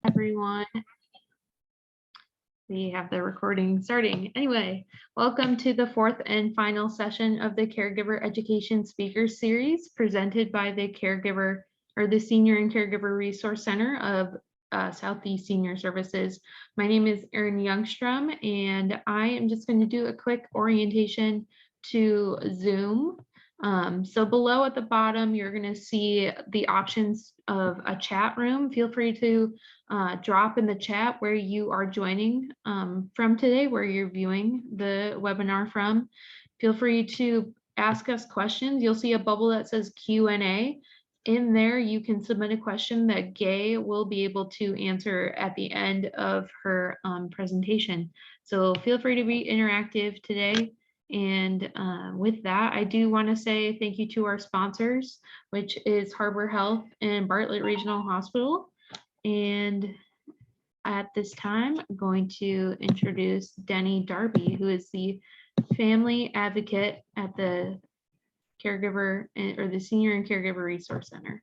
Everyone. We have the recording starting. Anyway, welcome to the fourth and final session of the Caregiver Education Speaker Series presented by the Caregiver or the Senior and Caregiver Resource Center of Southeast Senior Services. My name is Erin Youngstrom, and I am just going to do a quick orientation to Zoom. So below at the bottom, you're going to see the options of a chat room. Feel free to drop in the chat where you are joining from today, where you're viewing the webinar from. Feel free to ask us questions. You'll see a bubble that says Q&A. In there, you can submit a question that Gay will be able to answer at the end of her presentation. So feel free to be interactive today. And with that, I do want to say thank you to our sponsors, which is Harbor Health and Bartlett Regional Hospital. And at this time, I'm going to introduce Denny Darby, who is the family advocate at the Caregiver or the Senior and Caregiver Resource Center.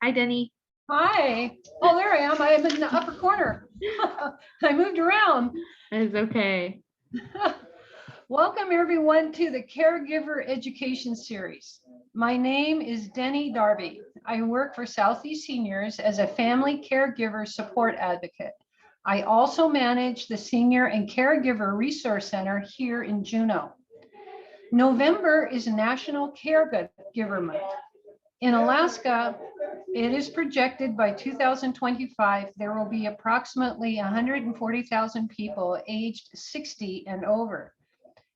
Hi, Denny. Hi. Oh, there I am. I am in the upper corner. I moved around. It's okay. Welcome everyone to the Caregiver Education Series. My name is Denny Darby. I work for Southeast Seniors as a family caregiver support advocate. I also manage the Senior and Caregiver Resource Center here in Juneau. November is National Caregiver Month. In Alaska, it is projected by 2025, there will be approximately 140,000 people aged 60 and over.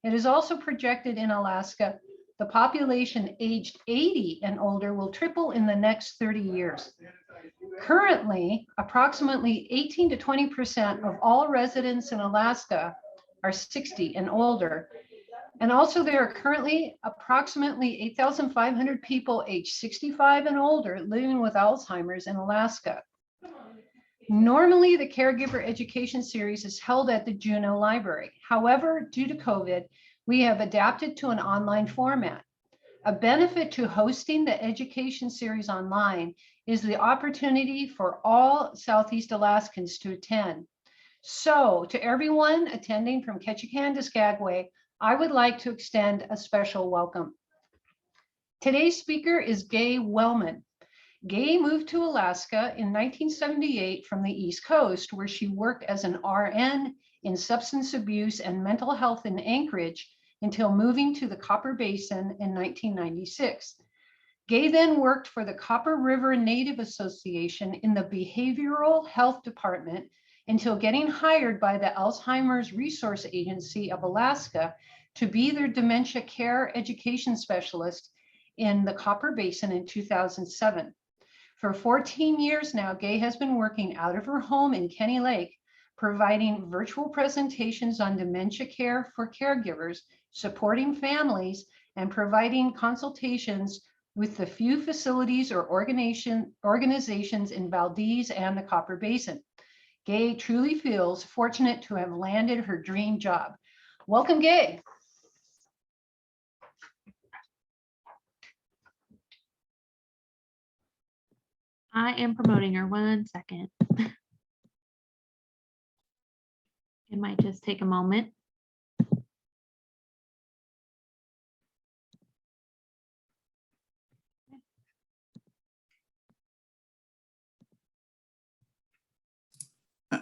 It is also projected in Alaska, the population aged 80 and older will triple in the next 30 years. Currently, approximately 18 to 20% of all residents in Alaska are 60 and older. And also there are currently approximately 8,500 people aged 65 and older living with Alzheimer's in Alaska. Normally, the Caregiver Education Series is held at the Juneau Library. However, due to COVID, we have adapted to an online format. A benefit to hosting the education series online is the opportunity for all Southeast Alaskans to attend. So to everyone attending from Ketchikan to Skagway, I would like to extend a special welcome. Today's speaker is Gay Wellman. Gay moved to Alaska in 1978 from the East Coast, where she worked as an RN in substance abuse and mental health in Anchorage until moving to the Copper Basin in 1996. Gay then worked for the Copper River Native Association in the Behavioral Health Department until getting hired by the Alzheimer's Resource Agency of Alaska to be their dementia care education specialist in the Copper Basin in 2007. For 14 years now, Gay has been working out of her home in Kenny Lake, providing virtual presentations on dementia care for caregivers, supporting families, and providing consultations with the few facilities or organizations in Valdez and the Copper Basin. Gay truly feels fortunate to have landed her dream job. Welcome, Gay. I am promoting her. 1 second. It might just take a moment.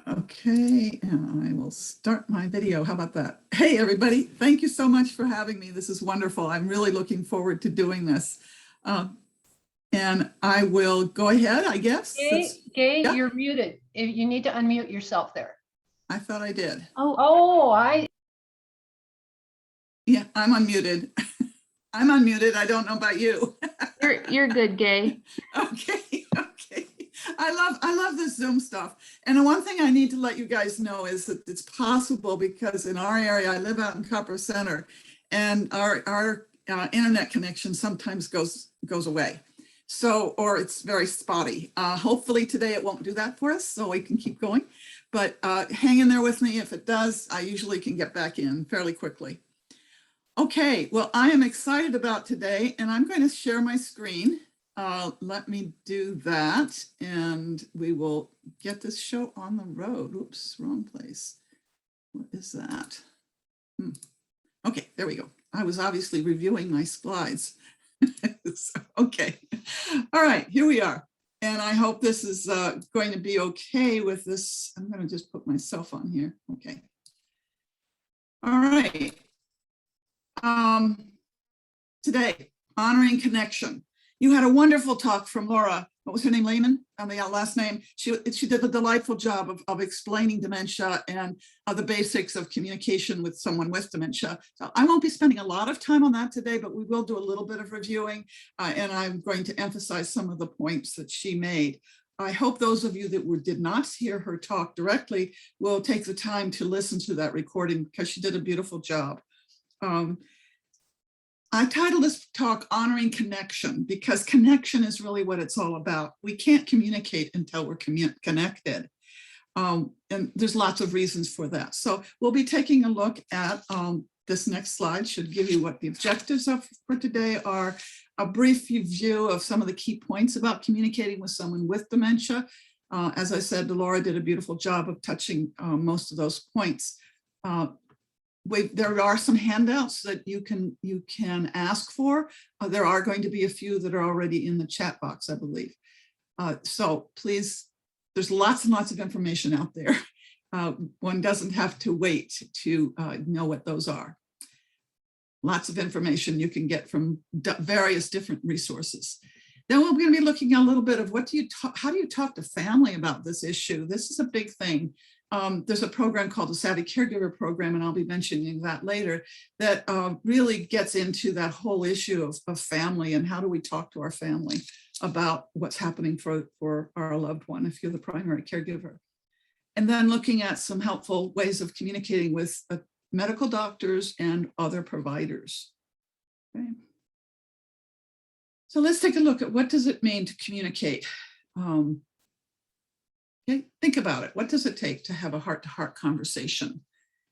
Okay, and I will start my video. How about that? Hey, everybody. Thank you so much for having me. This is wonderful. I'm really looking forward to doing this. And I will go ahead, I guess. Gay, yeah. You're muted. You need to unmute yourself there. I thought I did. Yeah, I'm unmuted. I'm unmuted. I don't know about you. You're good, Gay. Okay. I love this Zoom stuff. And the one thing I need to let you guys know is that it's possible because in our area, I live out in Copper Center, and our internet connection sometimes goes away. So, or it's very spotty. Hopefully today it won't do that for us, so we can keep going. But hang in there with me. If it does, I usually can get back in fairly quickly. Okay, well, I am excited about today, and I'm going to share my screen. Let me do that, and we will get this show on the road. Oops, wrong place. What is that? Okay, there we go. I was obviously reviewing my slides. So, okay, all right, here we are. And I hope this is going to be okay with this. I'm going to just put myself on here. Okay. All right. Today, honoring connection. You had a wonderful talk from Laura. What was her name, Lehman? The last name. She did a delightful job of explaining dementia and the basics of communication with someone with dementia. So I won't be spending a lot of time on that today, but we will do a little bit of reviewing, and I'm going to emphasize some of the points that she made. I hope those of you that did not hear her talk directly will take the time to listen to that recording because she did a beautiful job. I titled this talk Honoring Connection because connection is really what it's all about. We can't communicate until we're connected. And there's lots of reasons for that. So we'll be taking a look at this next slide should give you what the objectives of for today are. A brief view of some of the key points about communicating with someone with dementia. As I said, Laura did a beautiful job of touching most of those points. There are some handouts that you can ask for. There are going to be a few that are already in the chat box, I believe. So please, there's lots and lots of information out there. One doesn't have to wait to know what those are. Lots of information you can get from various different resources. Then we're going to be looking at a little bit of how do you talk to family about this issue? This is a big thing. There's a program called the Savvy Caregiver program, and I'll be mentioning that later, that really gets into that whole issue of family and how do we talk to our family about what's happening for our loved one if you're the primary caregiver. And then looking at some helpful ways of communicating with medical doctors and other providers. Okay. So let's take a look at what does it mean to communicate. Okay, think about it. What does it take to have a heart-to-heart conversation?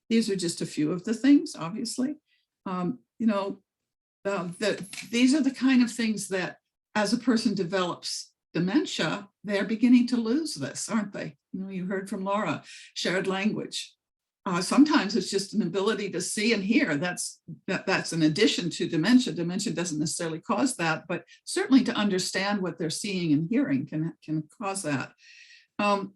These are just a few of the things, obviously. These are the kind of things that as a person develops dementia, they're beginning to lose this, aren't they? You heard from Laura, shared language. Sometimes it's just an ability to see and hear. That's an addition to dementia. Dementia doesn't necessarily cause that, but certainly to understand what they're seeing and hearing can cause that. And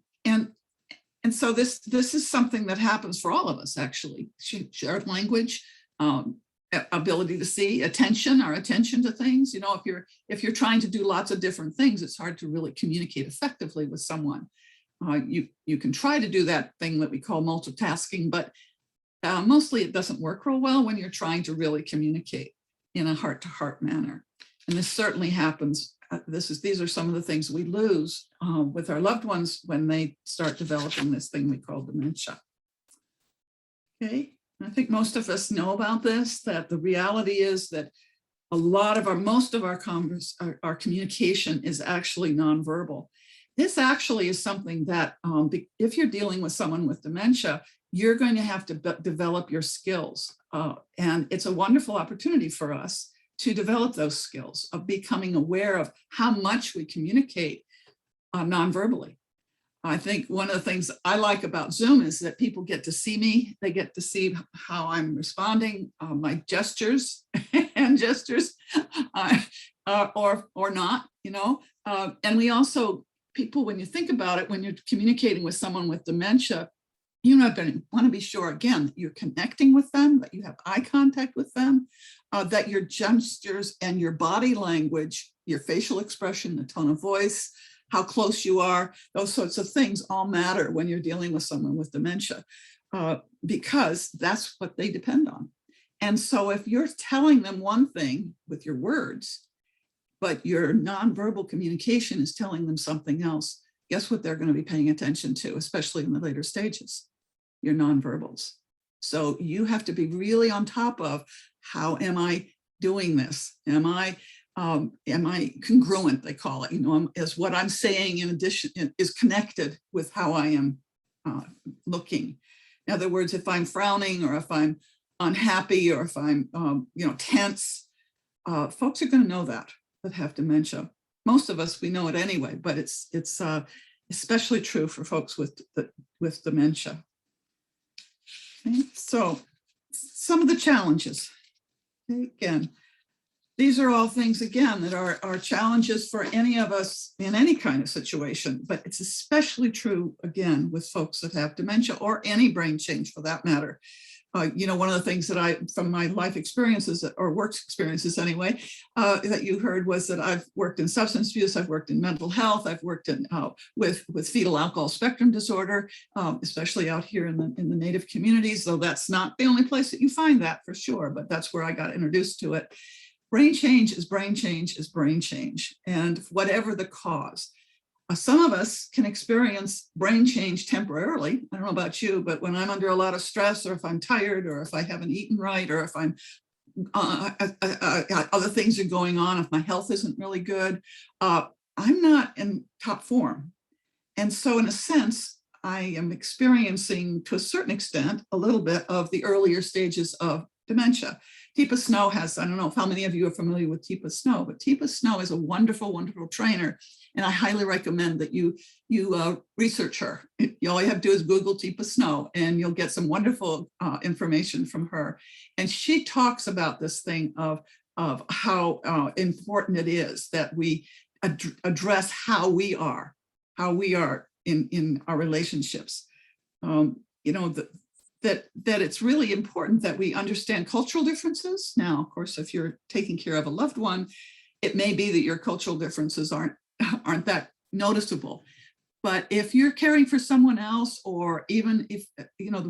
so this is something that happens for all of us, actually. Shared language, ability to see, our attention to things. If you're trying to do lots of different things, it's hard to really communicate effectively with someone. You can try to do that thing that we call multitasking, but mostly it doesn't work real well when you're trying to really communicate in a heart-to-heart manner. And this certainly happens. These are some of the things we lose with our loved ones when they start developing this thing we call dementia. Okay, I think most of us know about this, that the reality is that most of our communication is actually nonverbal. This actually is something that if you're dealing with someone with dementia, you're going to have to develop your skills. And it's a wonderful opportunity for us to develop those skills of becoming aware of how much we communicate nonverbally. I think one of the things I like about Zoom is that people get to see me. They get to see how I'm responding, my gestures and gestures, or not, and we also, people, when you think about it, when you're communicating with someone with dementia, you want to be sure, again, that you're connecting with them, that you have eye contact with them, that your gestures and your body language, your facial expression, the tone of voice, how close you are, those sorts of things all matter when you're dealing with someone with dementia, because that's what they depend on. And so if you're telling them one thing with your words, but your nonverbal communication is telling them something else, guess what they're going to be paying attention to, especially in the later stages? Your nonverbals. So you have to be really on top of, how am I doing this? Am I congruent, they call it, is what I'm saying in addition is connected with how I am looking. In other words, if I'm frowning or if I'm unhappy or if I'm, tense, folks are going to know that have dementia. Most of us, we know it anyway, but it's especially true for folks with dementia. Okay, so some of the challenges. Okay, again, these are all things, again, that are challenges for any of us in any kind of situation, but it's especially true, again, with folks that have dementia or any brain change for that matter. One of the things that from my life experiences or work experiences anyway, that you heard was that I've worked in substance abuse, I've worked in mental health, I've worked in with fetal alcohol spectrum disorder, especially out here in the Native communities, though that's not the only place that you find that for sure, but that's where I got introduced to it. Brain change is brain change is brain change, and whatever the cause. Some of us can experience brain change temporarily. I don't know about you, but when I'm under a lot of stress, or if I'm tired, or if I haven't eaten right, or if I'm other things are going on, if my health isn't really good, I'm not in top form. And so in a sense, I am experiencing, to a certain extent, a little bit of the earlier stages of dementia. Teepa Snow has, I don't know how many of you are familiar with Teepa Snow, but Teepa Snow is a wonderful, wonderful trainer. And I highly recommend that you research her. All you have to do is Google Teepa Snow and you'll get some wonderful information from her. And she talks about this thing of how important it is that we address how we are in our relationships. That it's really important that we understand cultural differences. Now, of course, if you're taking care of a loved one, it may be that your cultural differences aren't that noticeable. But if you're caring for someone else, or even if,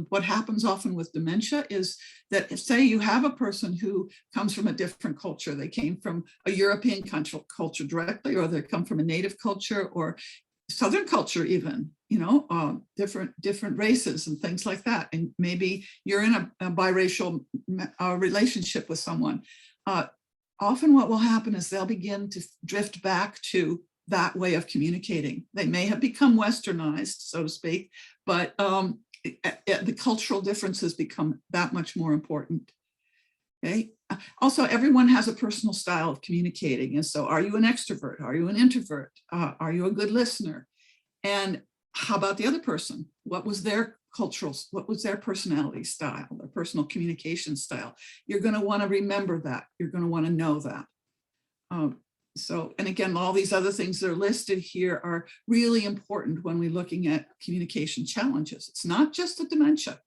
what happens often with dementia is that if, say, you have a person who comes from a different culture, they came from a European culture directly, or they come from a Native culture or Southern culture even, different races and things like that. And maybe you're in a biracial relationship with someone. Often what will happen is they'll begin to drift back to that way of communicating. They may have become westernized, so to speak, but the cultural differences become that much more important. Okay. Also, everyone has a personal style of communicating. And so are you an extrovert? Are you an introvert? Are you a good listener? And how about the other person? What was their personality style, their personal communication style? You're going to want to remember that. You're going to want to know that. And again, all these other things that are listed here are really important when we're looking at communication challenges. It's not just a dementia,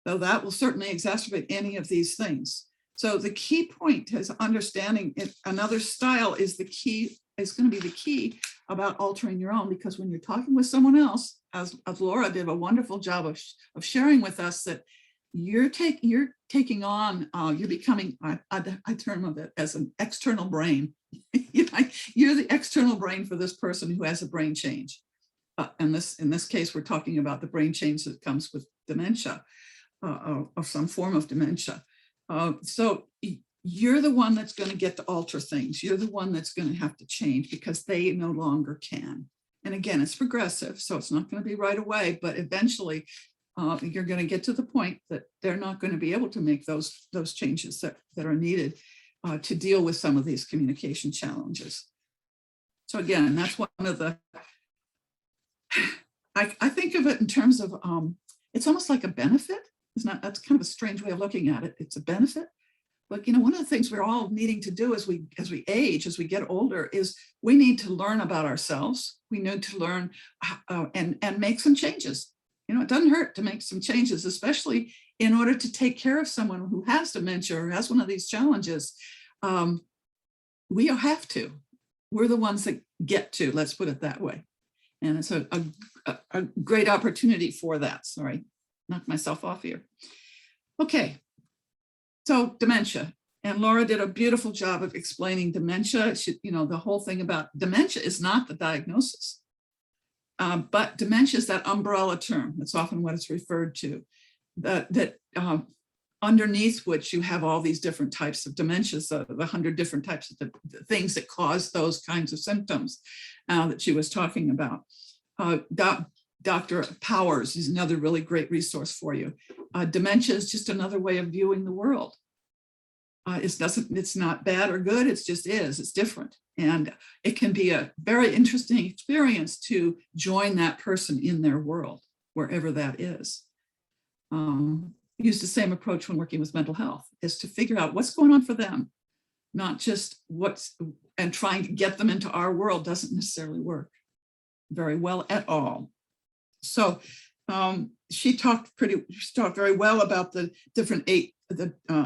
though that will certainly exacerbate any of these things. So the key point is understanding another style is going to be the key about altering your own, because when you're talking with someone else, as Laura did a wonderful job of sharing with us, that you're taking on, you're becoming, I term of it as an external brain. You're the external brain for this person who has a brain change. In this case, we're talking about the brain change that comes with dementia, or some form of dementia. So you're the one that's going to get to alter things. You're the one that's going to have to change because they no longer can. And again, it's progressive, so it's not going to be right away, but eventually you're going to get to the point that they're not going to be able to make those changes that are needed to deal with some of these communication challenges. So again, that's one of the, I think of it in terms of, it's almost like a benefit. That's kind of a strange way of looking at it. It's a benefit. But one of the things we're all needing to do as we age, as we get older, is we need to learn about ourselves. We need to learn and make some changes. It doesn't hurt to make some changes, especially in order to take care of someone who has dementia or has one of these challenges. We have to. We're the ones that get to, let's put it that way. And it's a great opportunity for that. Sorry, knocked myself off here. Okay. So dementia, and Laura did a beautiful job of explaining dementia. The whole thing about dementia is not the diagnosis, but dementia is that umbrella term. That's often what it's referred to, that underneath which you have all these different types of dementias, the 100 different types of the things that cause those kinds of symptoms that she was talking about. Dr. Powers is another really great resource for you. Dementia is just another way of viewing the world. It's not bad or good, it just is, it's different. And it can be a very interesting experience to join that person in their world, wherever that is. Use the same approach when working with mental health, is to figure out what's going on for them, not just and trying to get them into our world doesn't necessarily work very well at all. So she talked very well about the different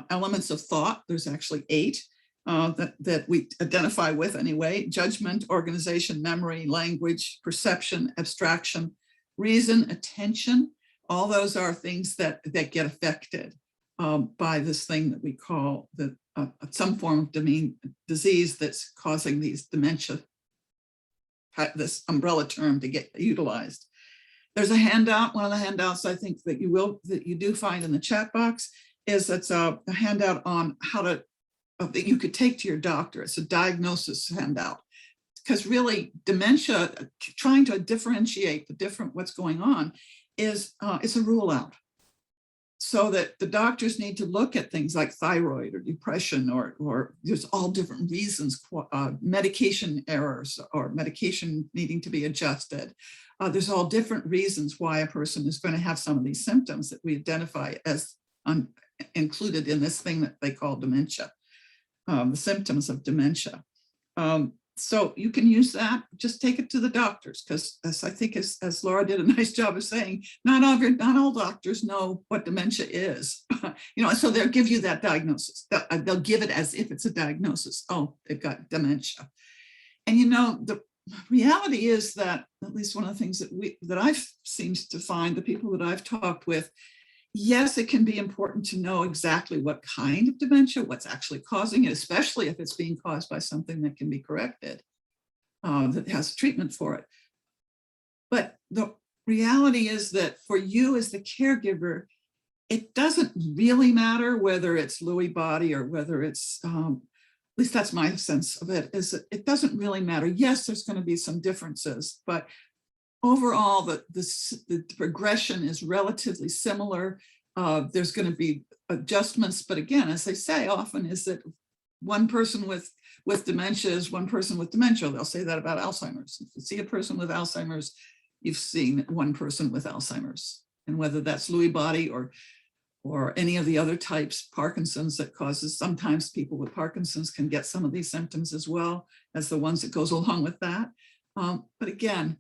elements of thought. There's actually 8 that we identify with anyway: judgment, organization, memory, language, perception, abstraction, reason, attention. All those are things that get affected by this thing that we call some form of disease that's causing these dementia, this umbrella term to get utilized. There's a handout. One of the handouts I think that you do find in the chat box is that's a handout on how to that you could take to your doctor. It's a diagnosis handout, because really dementia, trying to differentiate what's going on is it's a rule out. So that the doctors need to look at things like thyroid or depression, or there's all different reasons, medication errors or medication needing to be adjusted. There's all different reasons why a person is going to have some of these symptoms that we identify as included in this thing that they call dementia, the symptoms of dementia. So you can use that, just take it to the doctors, because I think as Laura did a nice job of saying, not all doctors know what dementia is. So they'll give you that diagnosis. They'll give it as if it's a diagnosis. Oh, they've got dementia. And the reality is that, at least one of the things that I've seemed to find, the people that I've talked with, yes, it can be important to know exactly what kind of dementia, what's actually causing it, especially if it's being caused by something that can be corrected, that has treatment for it. But the reality is that for you as the caregiver, it doesn't really matter whether it's Lewy body or whether it's, at least that's my sense of it, is that it doesn't really matter. Yes, there's going to be some differences, but overall, the progression is relatively similar. There's going to be adjustments, but again, as they say often, is that one person with dementia is one person with dementia. They'll say that about Alzheimer's. If you see a person with Alzheimer's, you've seen one person with Alzheimer's. And whether that's Lewy body or any of the other types, Parkinson's, that causes, sometimes people with Parkinson's can get some of these symptoms as well as the ones that goes along with that. But again,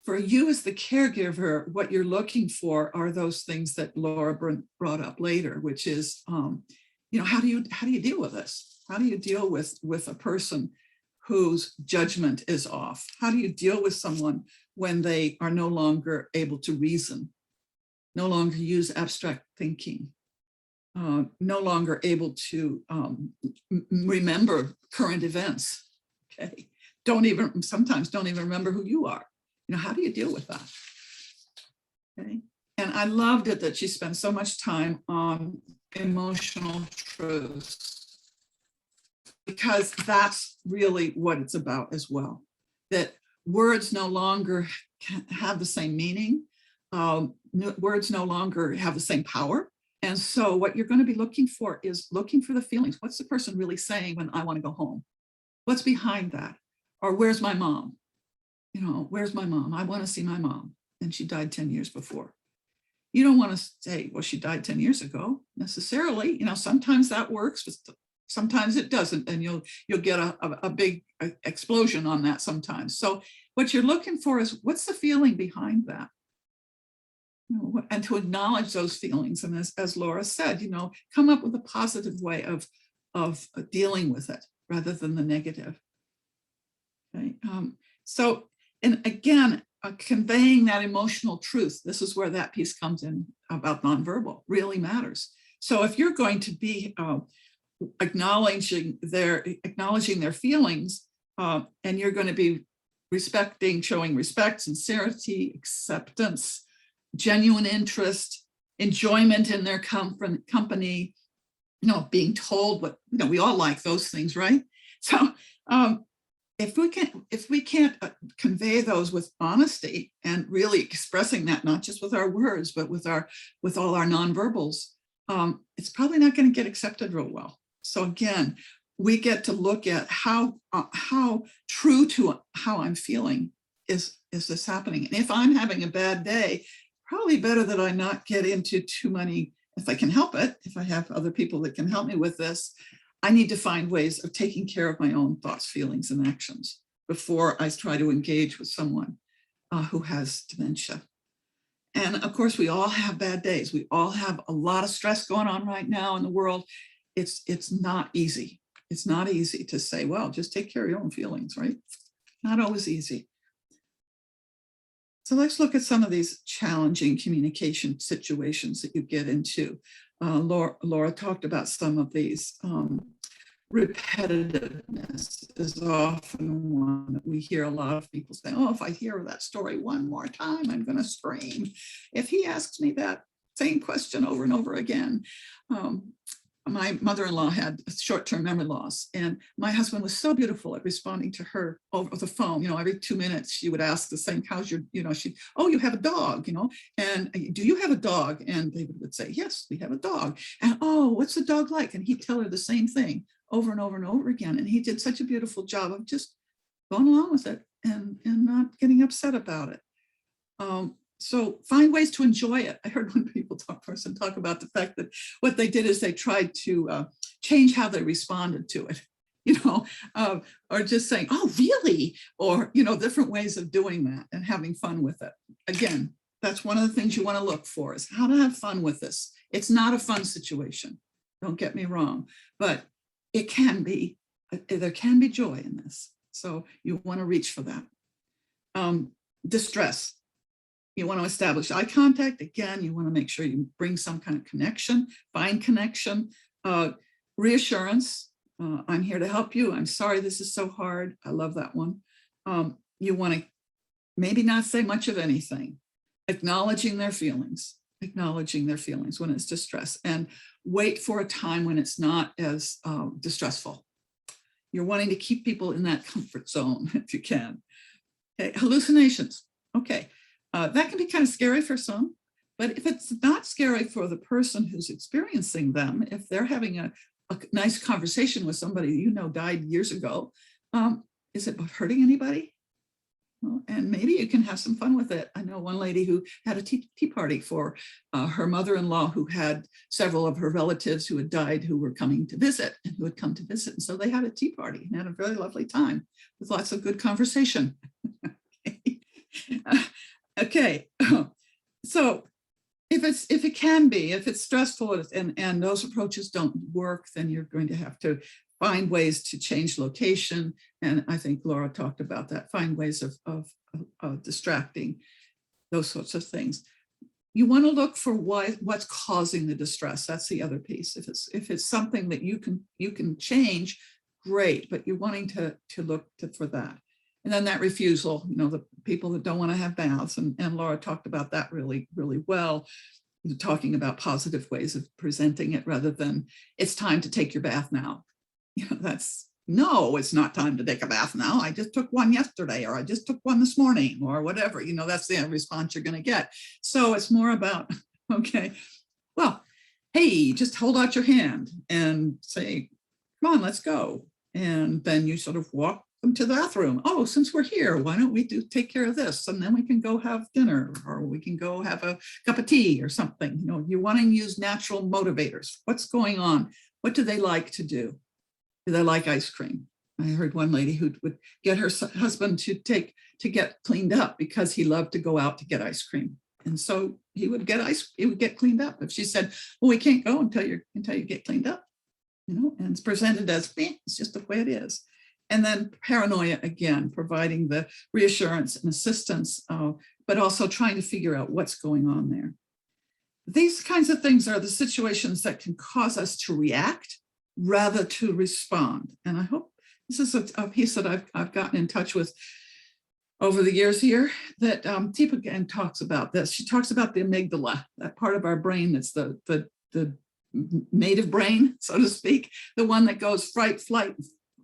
for you as the caregiver, what you're looking for are those things that Laura brought up later, which is, how do you deal with this? How do you deal with a person whose judgment is off? How do you deal with someone when they are no longer able to reason, no longer use abstract thinking, no longer able to remember current events? Okay, sometimes don't even remember who you are. How do you deal with that? Okay. And I loved it that she spent so much time on emotional truths, because that's really what it's about as well. That words no longer have the same meaning. Words no longer have the same power. And so what you're going to be looking for is looking for the feelings. What's the person really saying when I want to go home? What's behind that? Or where's my mom? Where's my mom? I want to see my mom. And she died 10 years before. You don't want to say, well, she died 10 years ago necessarily. Sometimes that works, but sometimes it doesn't. And you'll get a big explosion on that sometimes. So what you're looking for is, what's the feeling behind that? And to acknowledge those feelings. And as Laura said, come up with a positive way of dealing with it rather than the negative. Okay. And again, conveying that emotional truth, this is where that piece comes in about nonverbal, really matters. So if you're going to be acknowledging their feelings, and you're going to be showing respect, sincerity, acceptance, genuine interest, enjoyment in their company, being told what, we all like those things, right? So if we can't convey those with honesty and really expressing that, not just with our words, but with all our nonverbals, it's probably not going to get accepted real well. So again, we get to look at how true to how I'm feeling is this happening. And if I'm having a bad day, probably better that I not get into too many, if I can help it, if I have other people that can help me with this, I need to find ways of taking care of my own thoughts, feelings, and actions before I try to engage with someone who has dementia. And of course, we all have bad days. We all have a lot of stress going on right now in the world. It's not easy. It's not easy to say, well, just take care of your own feelings, right? Not always easy. So let's look at some of these challenging communication situations that you get into. Laura talked about some of these. Repetitiveness is often one that we hear a lot of people say, oh, if I hear that story one more time, I'm going to scream. If he asks me that same question over and over again. My mother-in-law had short-term memory loss, and my husband was so beautiful at responding to her over the phone. You know, every 2 minutes she would ask the same, how's your, you know, oh, you have a dog, you know, and do you have a dog? And David would say, yes, we have a dog. And oh, what's the dog like? And he'd tell her the same thing over and over and over again. And he did such a beautiful job of just going along with it and not getting upset about it. So find ways to enjoy it. I heard one person talk about the fact that what they did is they tried to change how they responded to it, you know, or just saying, oh, really? Or, you know, different ways of doing that and having fun with it. Again, that's one of the things you want to look for is how to have fun with this. It's not a fun situation. Don't get me wrong, but it can be, there can be joy in this. So you want to reach for that. Distress. You want to establish eye contact. Again, you want to make sure you bring some kind of connection, find connection, reassurance. I'm here to help you. I'm sorry this is so hard. I love that one. You want to maybe not say much of anything, acknowledging their feelings when it's distress, and wait for a time when it's not as distressful. You're wanting to keep people in that comfort zone if you can. Okay, hallucinations. Okay. That can be kind of scary for some, but if it's not scary for the person who's experiencing them, if they're having a nice conversation with somebody you know died years ago, is it hurting anybody? Well, and maybe you can have some fun with it. I know one lady who had a tea party for her mother-in-law who had several of her relatives who had died who were coming to visit and who had come to visit. And so they had a tea party and had a very lovely time with lots of good conversation. Okay, so if it's stressful and those approaches don't work, then you're going to have to find ways to change location. And I think Laura talked about that, find ways of distracting, those sorts of things. You want to look for what's causing the distress. That's the other piece. If it's something that you can change, great, but you're wanting to look for that. And then that refusal, you know, the people that don't want to have baths, and Laura talked about that really, really well, talking about positive ways of presenting it rather than it's time to take your bath now. You know, no, it's not time to take a bath now. I just took one yesterday, or I just took one this morning, or whatever, you know, that's the response you're going to get. So it's more about, okay, well, hey, just hold out your hand and say, come on, let's go. And then you sort of walk to the bathroom. Oh, since we're here, why don't we take care of this? And then we can go have dinner, or we can go have a cup of tea or something. You know, you want to use natural motivators. What's going on? What do they like to do? Do they like ice cream? I heard one lady who would get her husband to get cleaned up because he loved to go out to get ice cream. And so he would get cleaned up. If she said, well, we can't go until you get cleaned up, you know, and it's presented as, it's just the way it is. And then paranoia, again, providing the reassurance and assistance, but also trying to figure out what's going on there. These kinds of things are the situations that can cause us to react rather to respond. And I hope this is a piece that I've gotten in touch with over the years here, that Teepa again talks about this. She talks about the amygdala, that part of our brain that's the native brain, so to speak, the one that goes fight, flight,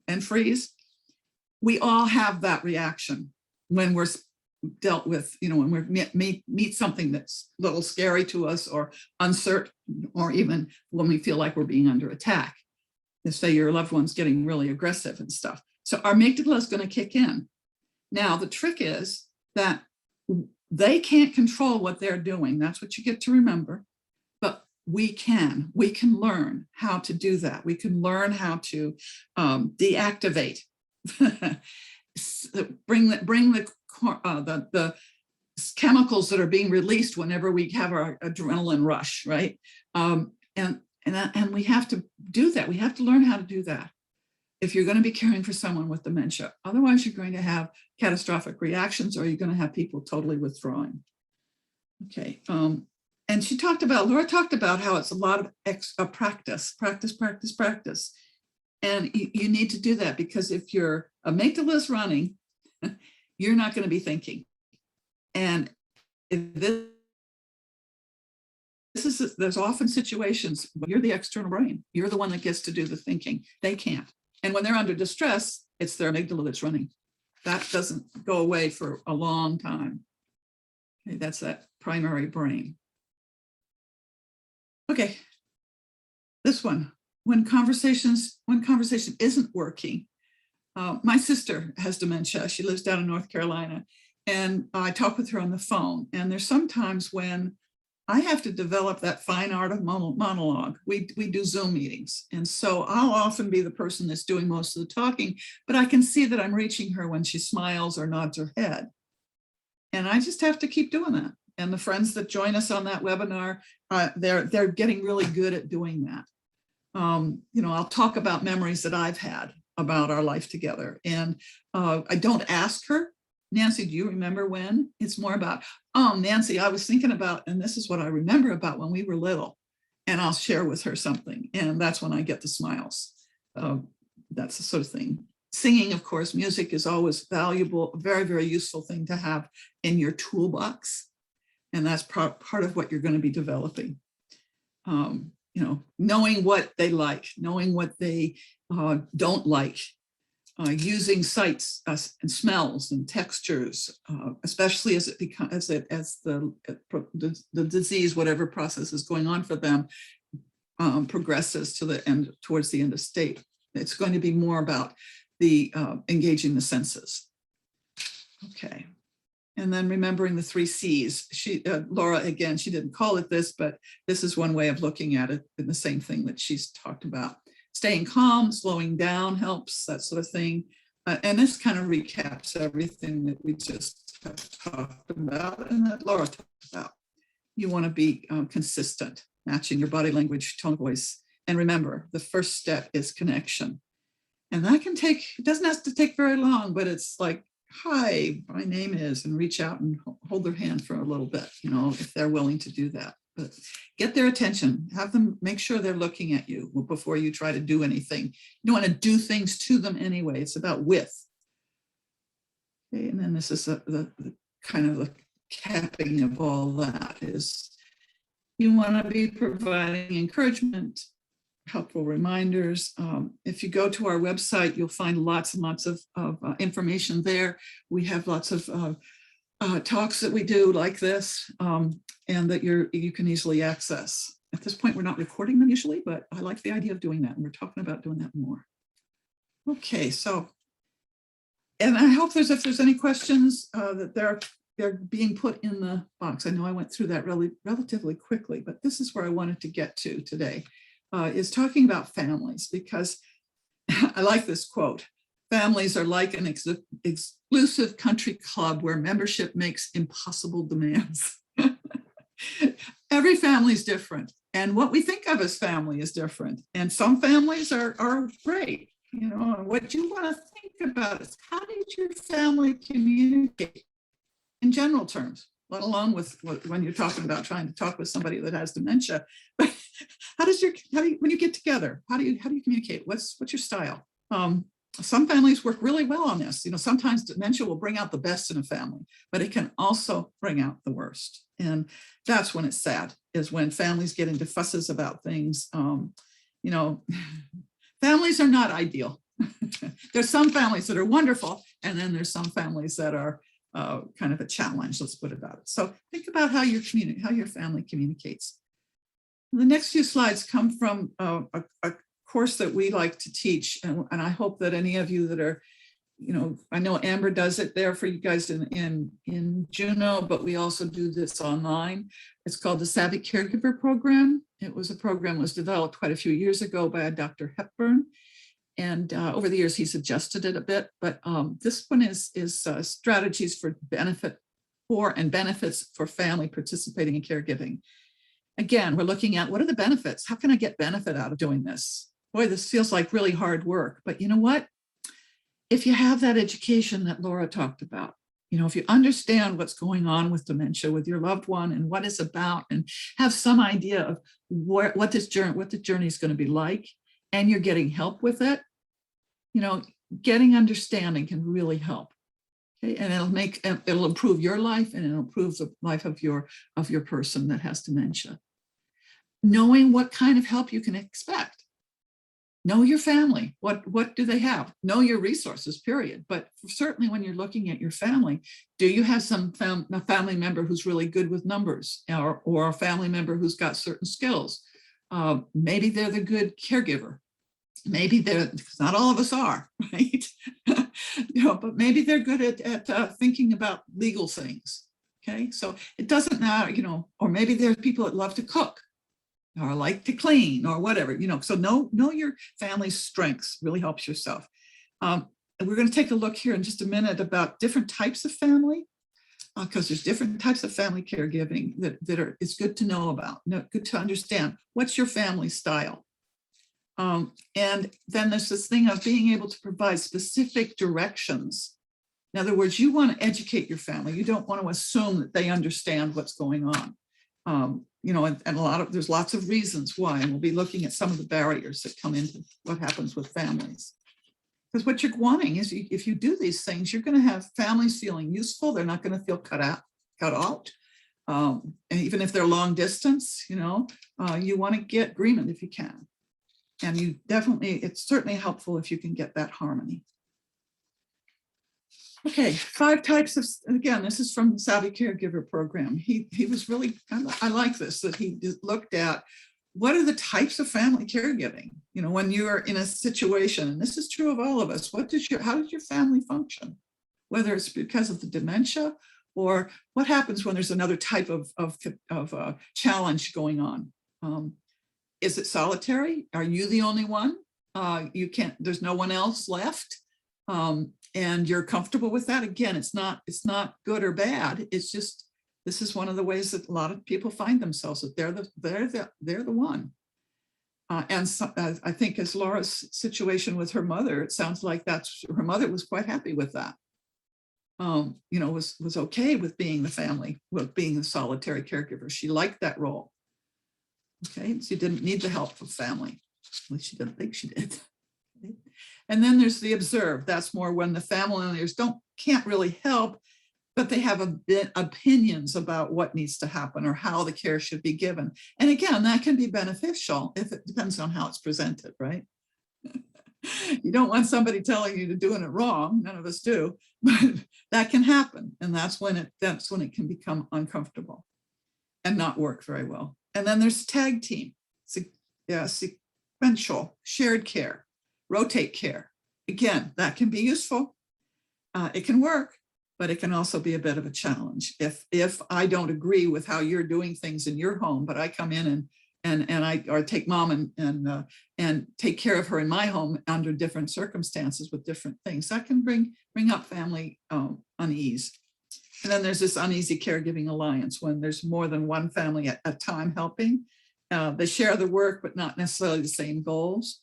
and freeze. we all have that reaction when we're dealt with, when we meet something that's a little scary to us or uncertain, or even when we feel like we're being under attack. Let's say your loved one's getting really aggressive and stuff. So our amygdala is going to kick in. Now, the trick is that they can't control what they're doing. That's what you get to remember. But we can learn how to do that. We can learn how to deactivate, bring the chemicals that are being released whenever we have our adrenaline rush, right? And we have to do that. We have to learn how to do that if you're going to be caring for someone with dementia. Otherwise, you're going to have catastrophic reactions, or you're going to have people totally withdrawing. Okay. And Laura talked about how it's a lot of practice. And you need to do that, because if your amygdala is running, you're not going to be thinking. And if there's often situations where you're the external brain, you're the one that gets to do the thinking. They can't. And when they're under distress, it's their amygdala that's running. That doesn't go away for a long time. Okay, that's that primary brain. Okay, this one, when conversation isn't working. My sister has dementia. She lives down in North Carolina, and I talk with her on the phone. And there's sometimes when I have to develop that fine art of monologue. We do Zoom meetings. And so I'll often be the person that's doing most of the talking, but I can see that I'm reaching her when she smiles or nods her head. And I just have to keep doing that. And the friends that join us on that webinar, they're getting really good at doing that. I'll talk about memories that I've had about our life together. And I don't ask her, Nancy, do you remember when? It's more about, Nancy, I was thinking about, and this is what I remember about when we were little. And I'll share with her something. And that's when I get the smiles. That's the sort of thing. Singing, of course, music is always valuable, a very, very useful thing to have in your toolbox. And that's part of what you're going to be developing. Knowing what they like, knowing what they don't like, using sights and smells and textures, especially as it becomes as the disease, whatever process is going on for them, progresses to the end, towards the end of state. It's going to be more about the engaging the senses. Okay. And then remembering the 3 C's. Laura, again, she didn't call it this, but this is one way of looking at it, and the same thing that she's talked about. Staying calm, slowing down helps, that sort of thing. And this kind of recaps everything that we just talked about and that Laura talked about. You want to be consistent, matching your body language, tone of voice. And remember, the first step is connection. And that can take, it doesn't have to take very long, but it's like, hi, my name is, and reach out and hold their hand for a little bit, if they're willing to do that. But get their attention, have them make sure they're looking at you before you try to do anything. You don't want to do things to them anyway. It's about with. Okay, and then this is the kind of the capping of all that is you want to be providing encouragement, helpful reminders. If you go to our website, you'll find lots and lots of information there. We have lots of talks that we do like this, and that you can easily access. At this point, we're not recording them usually, but I like the idea of doing that, and we're talking about doing that more. Okay, so, and I hope if there's any questions that they're being put in the box. I know I went through that relatively quickly, but this is where I wanted to get to today, is talking about families, because I like this quote. Families are like an exclusive country club where membership makes impossible demands. Every family is different. And what we think of as family is different. And some families are great. What you want to think about is, how did your family communicate in general terms, let alone when you're talking about trying to talk with somebody that has dementia. But when you get together, how do you communicate? What's your style? Some families work really well on this. Sometimes dementia will bring out the best in a family, but it can also bring out the worst. And that's when it's sad, is when families get into fusses about things. Families are not ideal. There's some families that are wonderful, and then there's some families that are kind of a challenge, let's put it about it. So think about how your community, how your family communicates. The next few slides come from a course that we like to teach, and I hope that any of you that are, I know Amber does it there for you guys in Juneau, but we also do this online. It's called the Savvy Caregiver Program. It was a program that was developed quite a few years ago by a Dr. Hepburn. And over the years, he's adjusted it a bit, but this one is strategies for benefits for family participating in caregiving. Again, we're looking at what are the benefits? How can I get benefit out of doing this? Boy, this feels like really hard work, but you know what? If you have that education that Laura talked about, if you understand what's going on with dementia with your loved one and what it's about, and have some idea of what the journey is going to be like, and you're getting help with it, getting understanding can really help. Okay, and it'll improve your life, and it'll improve the life of your person that has dementia. Knowing what kind of help you can expect. Know your family. What do they have? Know your resources, period. But certainly when you're looking at your family, do you have a family member who's really good with numbers, or a family member who's got certain skills? Maybe they're the good caregiver. Maybe because not all of us are, right? But maybe they're good at thinking about legal things. Okay, so it doesn't matter, or maybe there's people that love to cook or like to clean or whatever, so know your family's strengths really helps yourself. And we're going to take a look here in just a minute about different types of family, because there's different types of family caregiving that it's good to know about, good to understand. What's your family style? And then there's this thing of being able to provide specific directions. In other words, you want to educate your family. You don't want to assume that they understand what's going on. And there's lots of reasons why, and we'll be looking at some of the barriers that come into what happens with families. Because what you're wanting is, if you do these things, you're going to have families feeling useful. They're not going to feel cut out. And even if they're long distance, you want to get agreement if you can. And it's certainly helpful if you can get that harmony. Okay, 5 types of, again, this is from the Savvy Caregiver Program. He was really, I like this, that he looked at what are the types of family caregiving? When you are in a situation, and this is true of all of us, how does your family function? Whether it's because of the dementia, or what happens when there's another type of challenge going on? Is it solitary? Are you the only one? There's no one else left. And you're comfortable with that. Again, it's not good or bad. It's just, this is one of the ways that a lot of people find themselves, that they're the one. And so, I think as Laura's situation with her mother, it sounds like her mother was quite happy with that. Was okay with being the family, with being the solitary caregiver. She liked that role. Okay, she didn't need the help of family. At least she didn't think she did. Okay. And then there's the observe. That's more when the family members can't really help, but they have opinions about what needs to happen or how the care should be given. And again, that can be beneficial if it depends on how it's presented, right? You don't want somebody telling you to doing it wrong. None of us do, but that can happen. And that's when it can become uncomfortable and not work very well. And then there's tag team, sequential, shared care, rotate care. Again, that can be useful. It can work, but it can also be a bit of a challenge. If I don't agree with how you're doing things in your home, but I come in and take mom and take care of her in my home under different circumstances with different things, that can bring up family unease. And then there's this uneasy caregiving alliance, when there's more than one family at a time helping. They share the work, but not necessarily the same goals.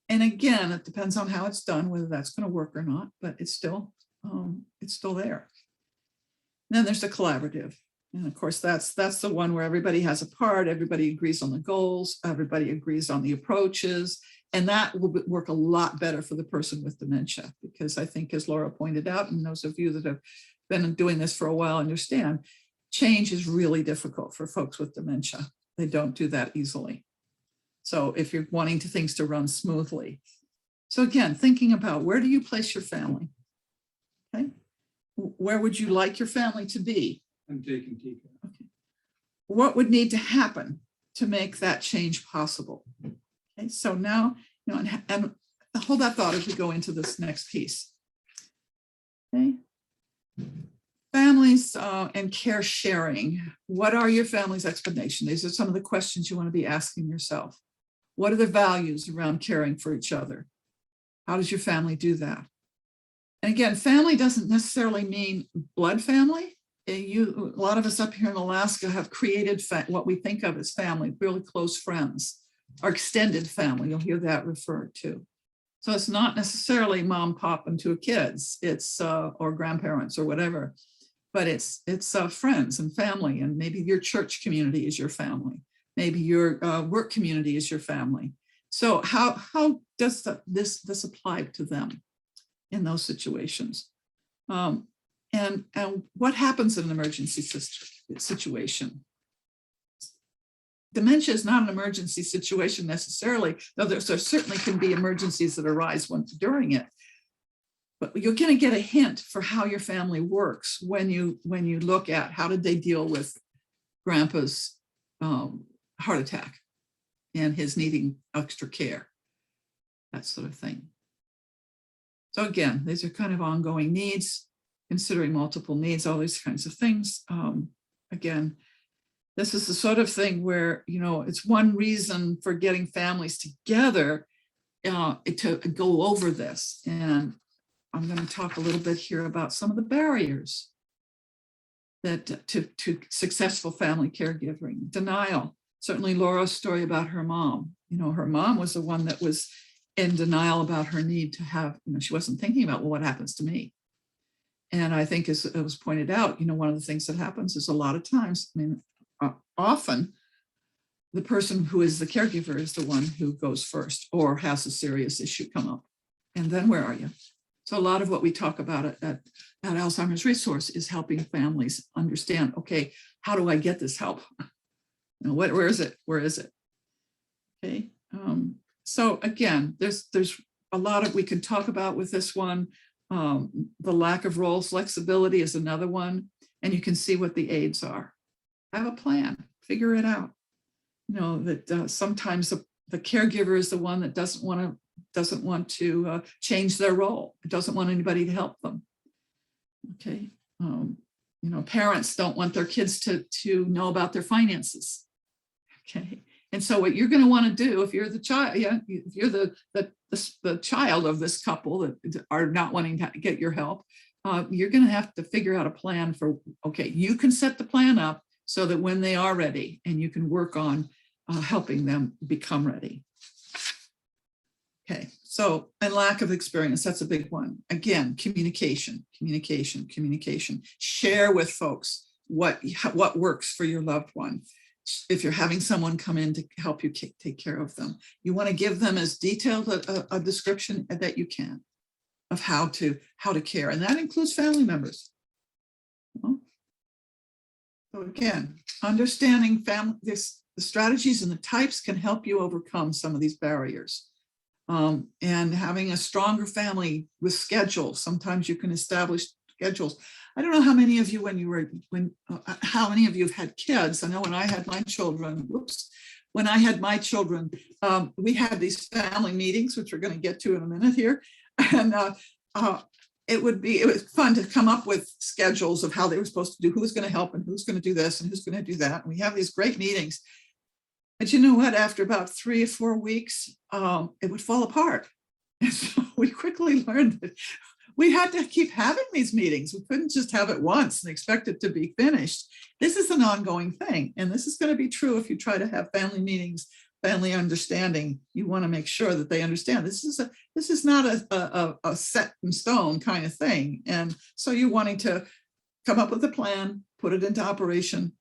And again, it depends on how it's done, whether that's going to work or not, but it's still there. And then there's the collaborative. And of course, that's the one where everybody has a part, everybody agrees on the goals, everybody agrees on the approaches, and that will work a lot better for the person with dementia, because I think, as Laura pointed out, and those of you that have been doing this for a while understand, change is really difficult for folks with dementia. They don't do that easily. So if you're wanting things to run smoothly, So again, thinking about where do you place your family? Okay. Where would you like your family to be? I'm taking TK. Okay. What would need to happen to make that change possible? Okay, so now, and hold that thought as we go into this next piece. Okay. Families and care sharing. What are your family's expectations? These are some of the questions you want to be asking yourself. What are the values around caring for each other? How does your family do that? And again, family doesn't necessarily mean blood family. A lot of us up here in Alaska have created what we think of as family, really close friends, our extended family. You'll hear that referred to. So it's not necessarily mom, pop, and two kids. It's or grandparents or whatever, but it's friends and family, and maybe your church community is your family. Maybe your work community is your family. So how does this apply to them in those situations? And what happens in an emergency situation? Dementia is not an emergency situation necessarily, though there certainly can be emergencies that arise during it. But you're going to get a hint for how your family works when you look at how did they deal with grandpa's heart attack and his needing extra care, that sort of thing. So again, these are kind of ongoing needs, considering multiple needs, all these kinds of things. Again, this is the sort of thing where, it's one reason for getting families together to go over this. And I'm going to talk a little bit here about some of the barriers that to successful family caregiving. Denial. Certainly Laura's story about her mom. Her mom was the one that was in denial about her need to have, she wasn't thinking about, well, what happens to me? And I think, as it was pointed out, one of the things that happens is a lot of times, often the person who is the caregiver is the one who goes first or has a serious issue come up. And then where are you? So a lot of what we talk about at Alzheimer's Resource is helping families understand, okay, how do I get this help? Where is it? Where is it? Okay. So again, there's a lot we can talk about with this one. The lack of role flexibility is another one, and you can see what the aids are. Have a plan, figure it out. That sometimes the caregiver is the one that doesn't want to change their role. It doesn't want anybody to help them. Okay. Parents don't want their kids to know about their finances. Okay. And so what you're going to want to do if you're the child, if you're the child of this couple that are not wanting to get your help, you're going to have to figure out a plan for, okay, you can set the plan up so that when they are ready, and you can work on helping them become ready. Okay, so, and lack of experience, that's a big one. Again, communication. Share with folks what works for your loved one. If you're having someone come in to help you take care of them, you want to give them as detailed a description that you can of how to care, and that includes family members. So again, understanding the strategies and the types can help you overcome some of these barriers. And having a stronger family with schedules. Sometimes you can establish schedules. I don't know how many of you, how many of you have had kids. I know when I had my children, when I had my children, we had these family meetings, which we're going to get to in a minute here. And it was fun to come up with schedules of how they were supposed to do, who's going to help and who's going to do this and who's going to do that. And we have these great meetings. But you know what? After about 3 or 4 weeks, it would fall apart. And so we quickly learned that we had to keep having these meetings. We couldn't just have it once and expect it to be finished. This is an ongoing thing. And this is going to be true if you try to have family meetings, family understanding. You want to make sure that they understand this is not a set in stone kind of thing. And so you're wanting to come up with a plan, put it into operation,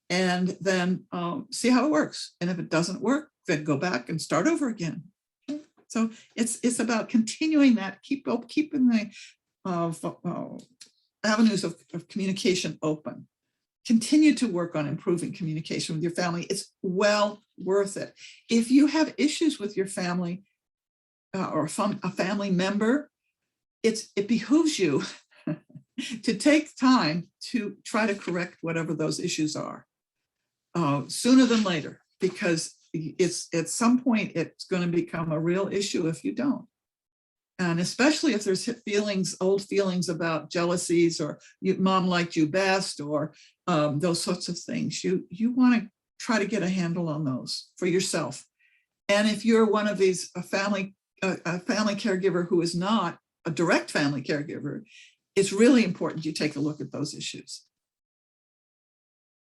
and then see how it works. And if it doesn't work, then go back and start over again. So it's about continuing that, keeping the avenues of communication open. Continue to work on improving communication with your family. It's well worth it. If you have issues with your family, or a family member, it behooves you to take time to try to correct whatever those issues are sooner than later, because it's at some point it's going to become a real issue if you don't. And especially if there's old feelings about jealousies, or mom liked you best, or those sorts of things. You want to try to get a handle on those for yourself. And if you're one of these, a family caregiver who is not a direct family caregiver, it's really important you take a look at those issues.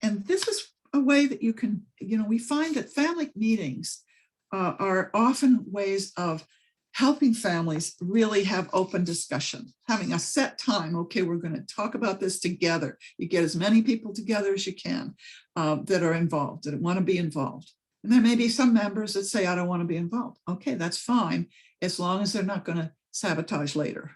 And this is a way that you can, we find that family meetings are often ways of helping families really have open discussion, having a set time. Okay, we're going to talk about this together. You get as many people together as you can that are involved, that want to be involved. And there may be some members that say, I don't want to be involved. Okay, that's fine, as long as they're not going to sabotage later.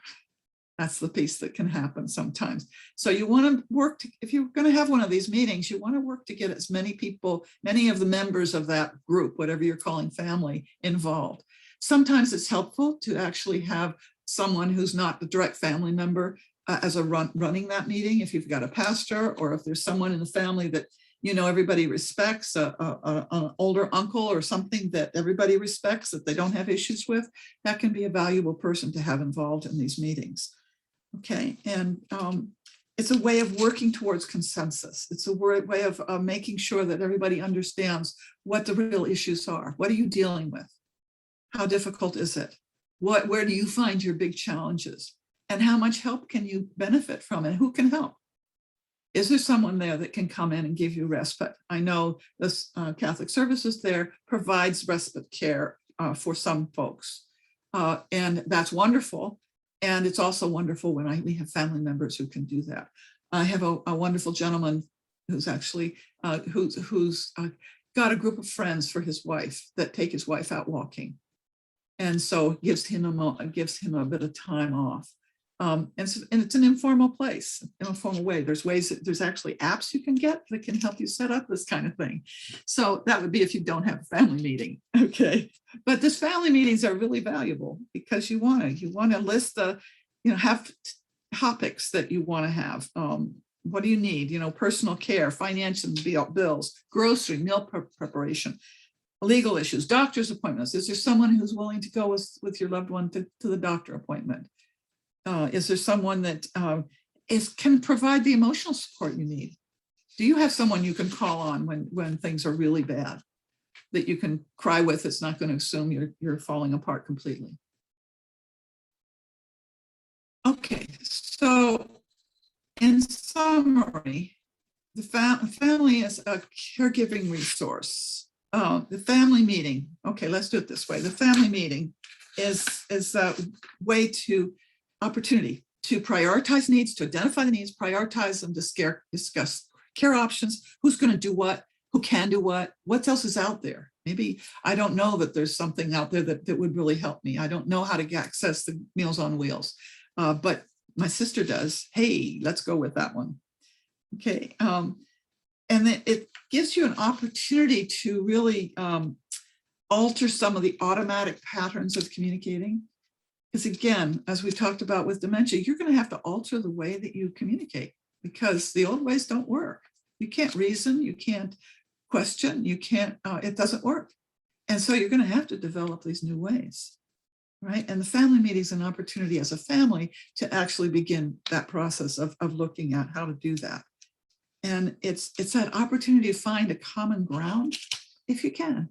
That's the piece that can happen sometimes. So you want to work, if you're going to have one of these meetings, you want to work to get as many people, many of the members of that group, whatever you're calling family, involved. Sometimes it's helpful to actually have someone who's not the direct family member as a running that meeting. If you've got a pastor, or if there's someone in the family that everybody respects, an older uncle or something that everybody respects, that they don't have issues with, that can be a valuable person to have involved in these meetings. Okay, and it's a way of working towards consensus. It's a way of making sure that everybody understands what the real issues are. What are you dealing with? How difficult is it? Where do you find your big challenges? And how much help can you benefit from, and who can help? Is there someone there that can come in and give you respite? I know this Catholic Services there provides respite care for some folks, and that's wonderful. And it's also wonderful when we have family members who can do that. I have a wonderful gentleman who's actually who's got a group of friends for his wife that take his wife out walking, and so gives him a bit of time off. And it's an informal place, in a formal way. There's actually apps you can get that can help you set up this kind of thing. So that would be if you don't have a family meeting, okay? But these family meetings are really valuable because you want to list have topics that you want to have. What do you need? Personal care, financial bills, grocery, meal preparation, legal issues, doctor's appointments. Is there someone who's willing to go with your loved one to the doctor appointment? Is there someone that can provide the emotional support you need? Do you have someone you can call on when things are really bad, that you can cry with? It's not going to assume you're falling apart completely. Okay, so in summary, the family is a caregiving resource. The family meeting. Okay, let's do it this way. The family meeting is a way to opportunity to prioritize needs, to identify the needs, prioritize them, to discuss care options, who's going to do what, who can do what else is out there. Maybe I don't know that there's something out there that would really help me. I don't know how to access the Meals on Wheels, but my sister does. Hey, let's go with that one. Okay, and then it gives you an opportunity to really alter some of the automatic patterns of communicating. Because again, as we talked about with dementia, you're going to have to alter the way that you communicate, because the old ways don't work. You can't reason, you can't question, you can't, it doesn't work. And so you're going to have to develop these new ways, right? And the family meeting is an opportunity as a family to actually begin that process of looking at how to do that. And it's that opportunity to find a common ground if you can.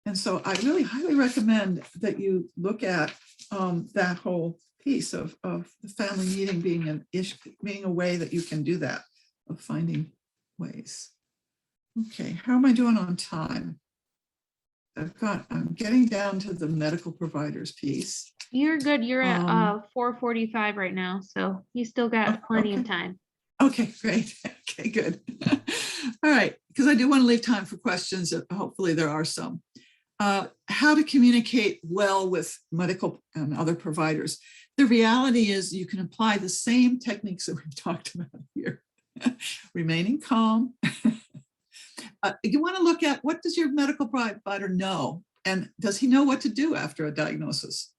And so I really highly recommend that you look at that whole piece of the family meeting being a way that you can do that, of finding ways. Okay, how am I doing on time? I'm getting down to the medical providers piece. You're good. You're at 4:45 right now, so you still got plenty of time. Okay, great. Okay, good. All right, because I do want to leave time for questions. Hopefully there are some. How to communicate well with medical and other providers. The reality is you can apply the same techniques that we've talked about here. Remaining calm. You want to look at, what does your medical provider know? And does he know what to do after a diagnosis?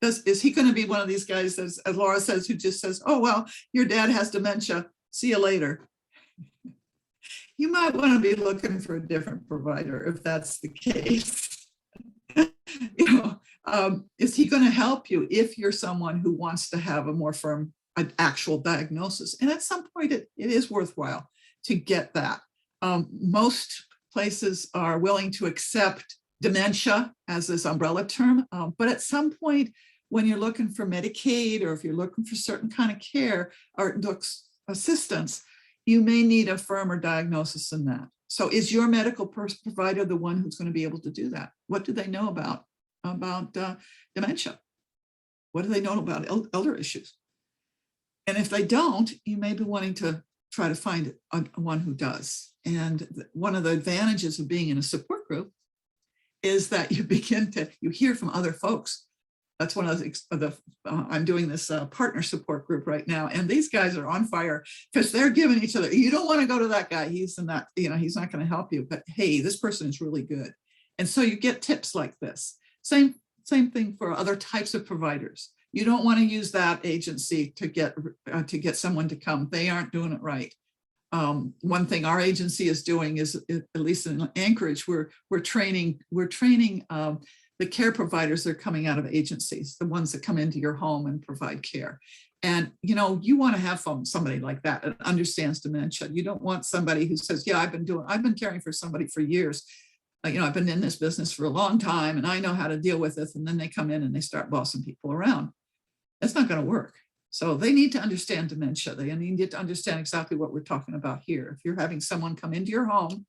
Is he going to be one of these guys, as Laura says, who just says, oh, well, your dad has dementia, see you later? You might want to be looking for a different provider if that's the case. Is he going to help you if you're someone who wants to have a more firm, an actual diagnosis? And at some point, it is worthwhile to get that. Most places are willing to accept dementia as this umbrella term, but at some point, when you're looking for Medicaid, or if you're looking for certain kind of care or assistance, you may need a firmer diagnosis than that. So is your medical provider the one who's going to be able to do that? What do they know about dementia? What do they know about elder issues? And if they don't, you may be wanting to try to find one who does. And one of the advantages of being in a support group is that you hear from other folks. That's one of I'm doing this partner support group right now, and these guys are on fire because they're giving each other, you don't want to go to that guy, he's in that, he's not going to help you, but hey, this person is really good. And so you get tips like this. Same thing for other types of providers. You don't want to use that agency to get someone to come. They aren't doing it right. One thing our agency is doing is, at least in Anchorage, we're training the care providers that are coming out of agencies, the ones that come into your home and provide care. And, you want to have somebody like that that understands dementia. You don't want somebody who says, yeah, I've been caring for somebody for years. I've been in this business for a long time and I know how to deal with it. And then they come in and they start bossing people around. That's not going to work. So they need to understand dementia. They need to understand exactly what we're talking about here. If you're having someone come into your home,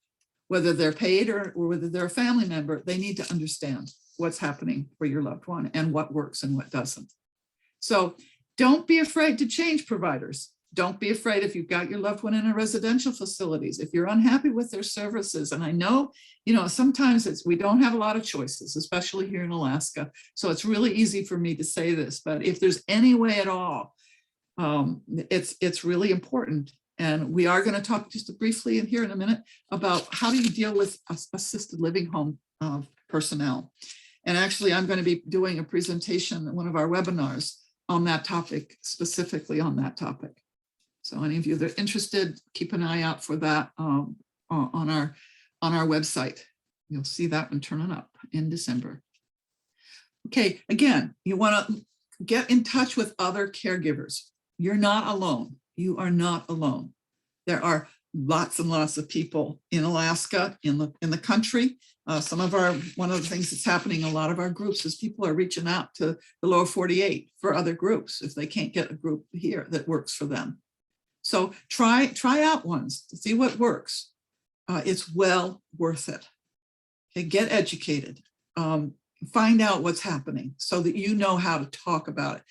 whether they're paid or whether they're a family member, they need to understand what's happening for your loved one and what works and what doesn't. So don't be afraid to change providers. Don't be afraid if you've got your loved one in a residential facilities, if you're unhappy with their services. And I know, sometimes we don't have a lot of choices, especially here in Alaska. So it's really easy for me to say this, but if there's any way at all, it's really important. And we are going to talk just briefly in here in a minute about how do you deal with assisted living home personnel. And actually, I'm going to be doing a presentation at one of our webinars on that topic, specifically on that topic. So any of you that are interested, keep an eye out for that on our website. You'll see that one turning up in December. Okay, again, you want to get in touch with other caregivers. You're not alone. You are not alone. There are lots and lots of people in Alaska, in the country. One of the things that's happening in a lot of our groups is people are reaching out to the lower 48 for other groups if they can't get a group here that works for them. So try out ones to see what works. It's well worth it. Okay, get educated. Find out what's happening so that you know how to talk about it.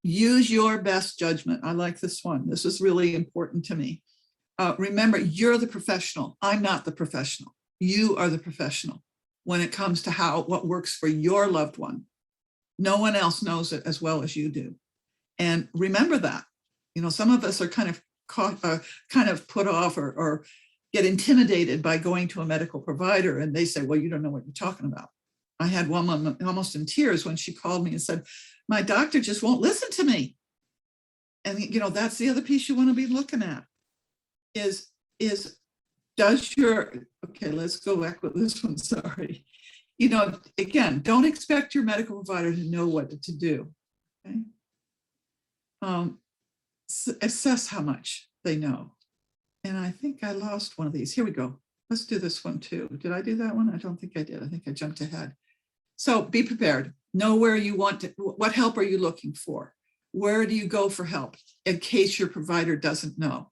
Use your best judgment. I like this one. This is really important to me. Remember, you're the professional. I'm not the professional. You are the professional when it comes to what works for your loved one. No one else knows it as well as you do. And remember that. Some of us are kind of put off or get intimidated by going to a medical provider and they say, well, you don't know what you're talking about. I had one woman almost in tears when she called me and said, my doctor just won't listen to me. And, that's the other piece you want to be looking at okay, let's go back with this one, sorry. Again, don't expect your medical provider to know what to do, okay? Assess how much they know. And I think I lost one of these. Here we go. Let's do this one too. Did I do that one? I don't think I did. I think I jumped ahead. So be prepared. Know where you want to, what help are you looking for? Where do you go for help in case your provider doesn't know?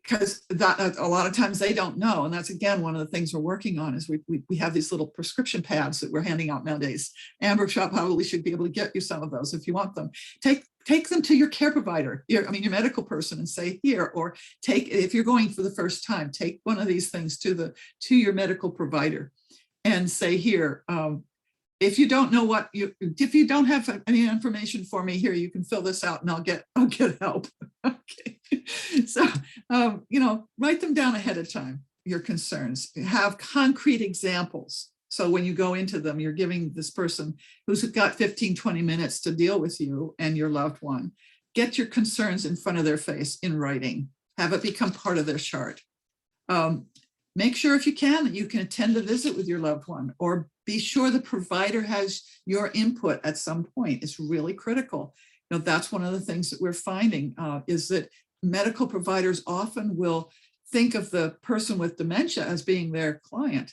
Because a lot of times they don't know. And that's, again, one of the things we're working on is we have these little prescription pads that we're handing out nowadays. Amber Shop probably should be able to get you some of those if you want them. Take them to your care provider, your medical person, and say here, or if you're going for the first time, take one of these things to your medical provider and say here, if you don't know if you don't have any information for me here, you can fill this out and I'll get help. Okay. So, write them down ahead of time, your concerns, have concrete examples So when you go into them, you're giving this person who's got 15, 20 minutes to deal with you and your loved one, get your concerns in front of their face in writing, have it become part of their chart. Make sure if you can that you can attend the visit with your loved one, or be sure the provider has your input at some point. It's really critical. That's one of the things that we're finding is that medical providers often will think of the person with dementia as being their client,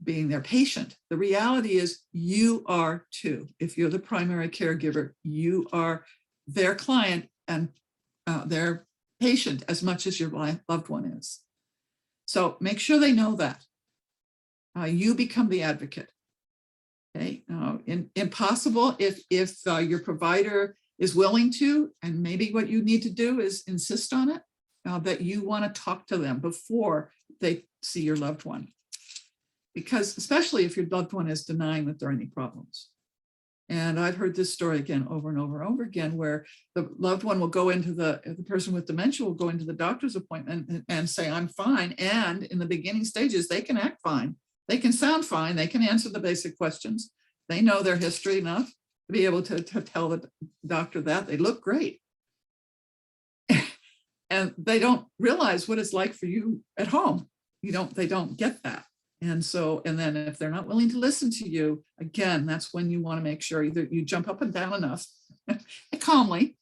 being their patient. The reality is you are too. If you're the primary caregiver, you are their client and their patient as much as your loved one is. So make sure they know that. You become the advocate. Okay. Impossible if your provider is willing to, and maybe what you need to do is insist on it, that you want to talk to them before they see your loved one. Because especially if your loved one is denying that there are any problems. And I've heard this story again over and over and over again, where the loved one will go into the person with dementia will go into the doctor's appointment and say, I'm fine. And in the beginning stages, they can act fine. They can sound fine. They can answer the basic questions. They know their history enough to be able to tell the doctor that they look great. And they don't realize what it's like for you at home. They don't get that. And then if they're not willing to listen to you, again, that's when you want to make sure either you jump up and down enough calmly.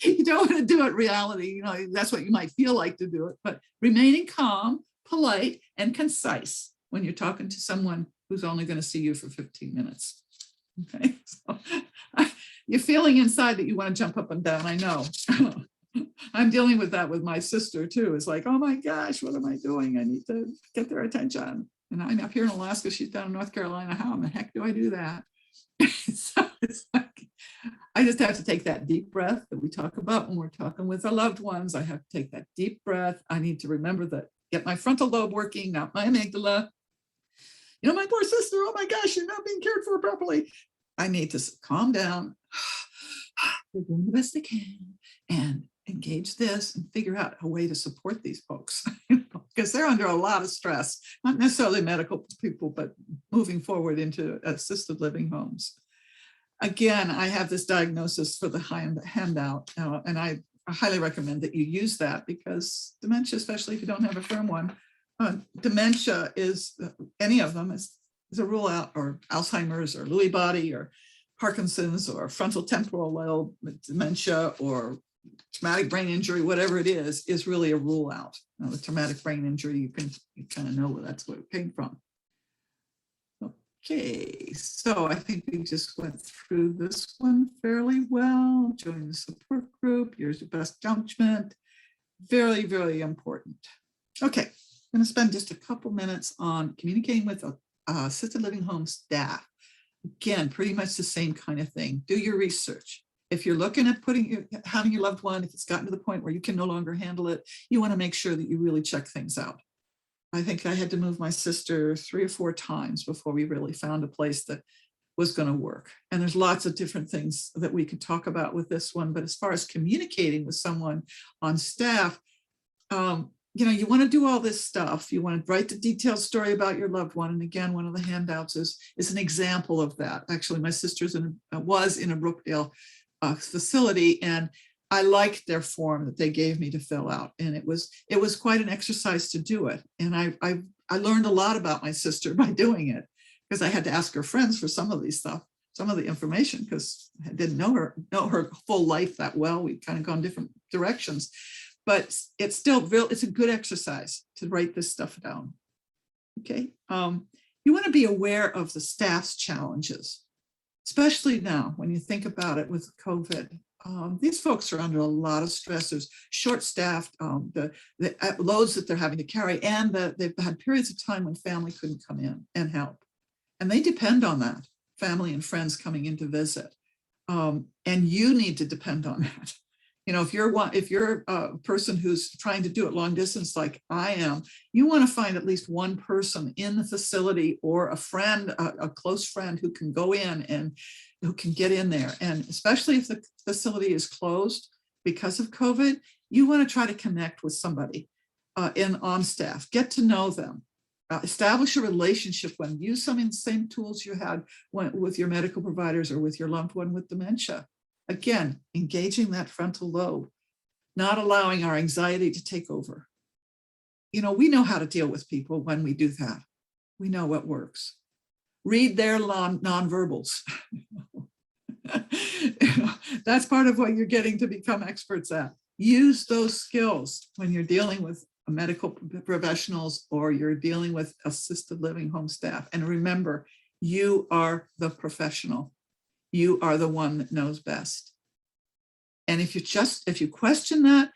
You don't want to do it reality. That's what you might feel like to do it, but remaining calm, polite, and concise when you're talking to someone who's only going to see you for 15 minutes. Okay. So you're feeling inside that you want to jump up and down. I know. I'm dealing with that with my sister too. It's like, oh my gosh, what am I doing? I need to get their attention. And I'm up here in Alaska. She's down in North Carolina. How in the heck do I do that? So it's like, I just have to take that deep breath that we talk about when we're talking with our loved ones. I have to take that deep breath. I need to remember that, get my frontal lobe working, not my amygdala. My poor sister, oh my gosh, you're not being cared for properly. I need to calm down. They're doing the best they can and engage this and figure out a way to support these folks because they're under a lot of stress, not necessarily medical people, but moving forward into assisted living homes. Again, I have this diagnosis for the handout, and I highly recommend that you use that because dementia, especially if you don't have a firm one, dementia is, any of them is a rule out, or Alzheimer's or Lewy body or Parkinson's or frontal temporal lobe dementia or traumatic brain injury, whatever it is really a rule out. The traumatic brain injury, you kind of know where that's where it came from. Okay, so I think we just went through this one fairly well. Join the support group, use your best judgment. Very, very important. Okay, I'm going to spend just a couple minutes on communicating with assisted living home staff. Again, pretty much the same kind of thing. Do your research. If you're looking at having your loved one, if it's gotten to the point where you can no longer handle it, you want to make sure that you really check things out. I think I had to move my sister 3 or 4 times before we really found a place that was going to work. And there's lots of different things that we could talk about with this one. But as far as communicating with someone on staff, you want to do all this stuff. You want to write the detailed story about your loved one. And again, one of the handouts is an example of that. Actually, my sister's was in a Brookdale facility, and I liked their form that they gave me to fill out. And it was quite an exercise to do it. And I learned a lot about my sister by doing it, because I had to ask her friends for some of the information, because I didn't know her full life that well. We'd kind of gone different directions. But it's a good exercise to write this stuff down. Okay. You want to be aware of the staff's challenges, especially now when you think about it with COVID. These folks are under a lot of stressors, short-staffed, the loads that they're having to carry, and they've had periods of time when family couldn't come in and help. And they depend on that, family and friends coming in to visit. And you need to depend on that. If you're a person who's trying to do it long distance like I am, you want to find at least one person in the facility, or a friend, a close friend who can go in and who can get in there. And especially if the facility is closed because of COVID, you want to try to connect with somebody on staff, get to know them. establish a relationship when use some of the same tools you had with your medical providers or with your loved one with dementia. Again, engaging that frontal lobe, not allowing our anxiety to take over. You know, we know how to deal with people when we do that. We know what works. Read their nonverbals. That's part of what you're getting to become experts at. Use those skills when you're dealing with medical professionals or you're dealing with assisted living home staff. And remember, you are the professional. You are the one that knows best. And if you question that,